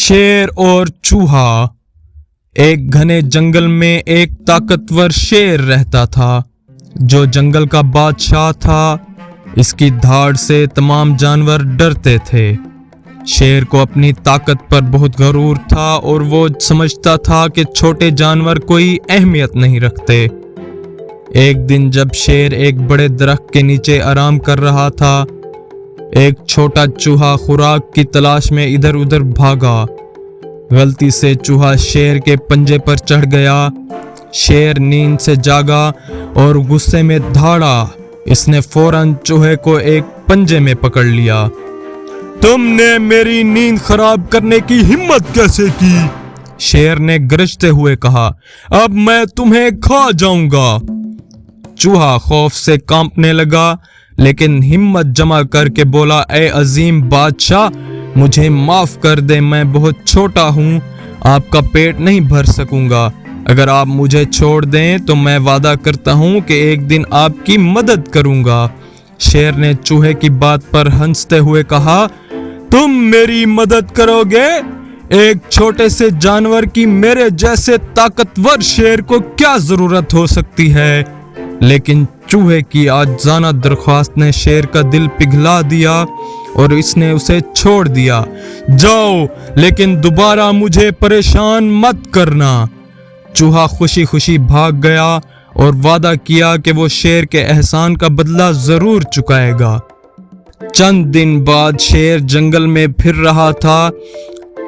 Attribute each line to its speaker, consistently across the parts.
Speaker 1: शेर और चूहा। एक घने जंगल में एक ताकतवर शेर रहता था जो जंगल का बादशाह था। इसकी धाड़ से तमाम जानवर डरते थे। शेर को अपनी ताकत पर बहुत गरूर था और वो समझता था कि छोटे जानवर कोई अहमियत नहीं रखते। एक दिन जब शेर एक बड़े दरख्त के नीचे आराम कर रहा था, एक छोटा चूहा खुराक की तलाश में इधर उधर भागा। गलती से चूहा शेर के पंजे पर चढ़ गया। शेर नींद से जागा और गुस्से में दौड़ा। इसने फौरन चूहे को एक पंजे में पकड़ लिया। तुमने मेरी नींद खराब करने की हिम्मत कैसे की? शेर ने गरजते हुए कहा। अब मैं तुम्हें खा जाऊंगा। चूहा खौफ से कांपने लगा, लेकिन हिम्मत जमा करके बोला, ए अजीम बादशाह, मुझे माफ कर दे, मैं बहुत छोटा हूँ, आपका पेट नहीं भर सकूंगा। अगर आप मुझे छोड़ दें तो मैं वादा करता हूँ कि एक दिन आपकी मदद करूंगा। शेर ने चूहे की बात पर हंसते हुए कहा, तुम मेरी मदद करोगे? एक छोटे से जानवर की मेरे जैसे ताकतवर शेर को क्या जरूरत हो सकती है? लेकिन चूहे की आजाना दरख्वास्त ने शेर का दिल पिघला दिया और इसने उसे छोड़ दिया। जाओ, लेकिन दोबारा मुझे परेशान मत करना। चूहा खुशी खुशी भाग गया और वादा किया कि वो शेर के एहसान का बदला जरूर चुकाएगा। चंद दिन बाद शेर जंगल में फिर रहा था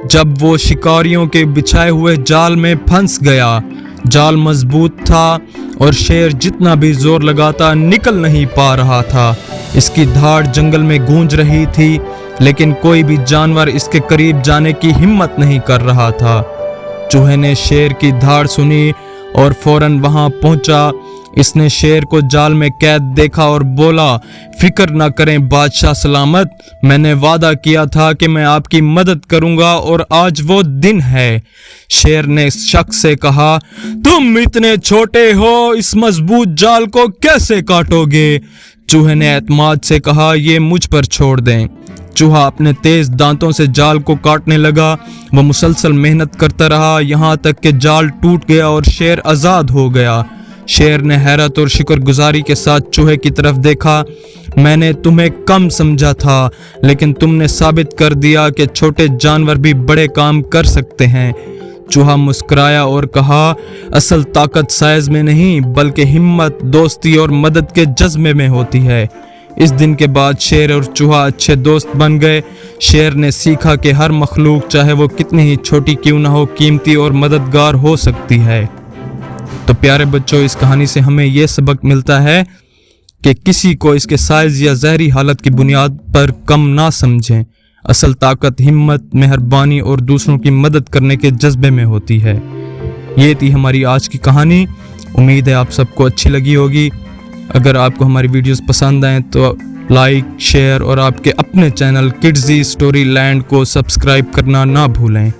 Speaker 1: जब वो शिकारियों के बिछाए हुए जाल में फंस गया। जाल मजबूत था और शेर जितना भी जोर लगाता निकल नहीं पा रहा था। इसकी धाड़ जंगल में गूंज रही थी, लेकिन कोई भी जानवर इसके करीब जाने की हिम्मत नहीं कर रहा था। चूहे ने शेर की धाड़ सुनी और फौरन वहां पहुंचा। इसने शेर को जाल में कैद देखा और बोला, फिक्र न करें बादशाह सलामत, मैंने वादा किया था कि मैं आपकी मदद करूंगा और आज वो दिन है। शेर ने शक से कहा, तुम इतने छोटे हो, इस मजबूत जाल को कैसे काटोगे? चूहे ने एतमाद से कहा, ये मुझ पर छोड़ दें। चूहा अपने तेज दांतों से जाल को काटने लगा। वह मुसलसल मेहनत करता रहा, यहाँ तक कि जाल टूट गया और शेर आजाद हो गया। शेर ने हैरत और शुक्रगुजारी के साथ चूहे की तरफ देखा। मैंने तुम्हें कम समझा था, लेकिन तुमने साबित कर दिया कि छोटे जानवर भी बड़े काम कर सकते हैं। चूहा मुस्कुराया और कहा, असल ताकत साइज में नहीं बल्कि हिम्मत, दोस्ती और मदद के जज्बे में होती है। इस दिन के बाद शेर और चूहा अच्छे दोस्त बन गए। शेर ने सीखा कि हर मखलूक, चाहे वो कितनी ही छोटी क्यों ना हो, कीमती और मददगार हो सकती है। तो प्यारे बच्चों, इस कहानी से हमें यह सबक मिलता है कि किसी को इसके साइज या ज़हरी हालत की बुनियाद पर कम ना समझें। असल ताकत हिम्मत, मेहरबानी और दूसरों की मदद करने के जज्बे में होती है। ये थी हमारी आज की कहानी। उम्मीद है आप सबको अच्छी लगी होगी। अगर आपको हमारी वीडियोस पसंद आए तो लाइक, शेयर और आपके अपने चैनल किड्जी स्टोरी लैंड को सब्सक्राइब करना ना भूलें।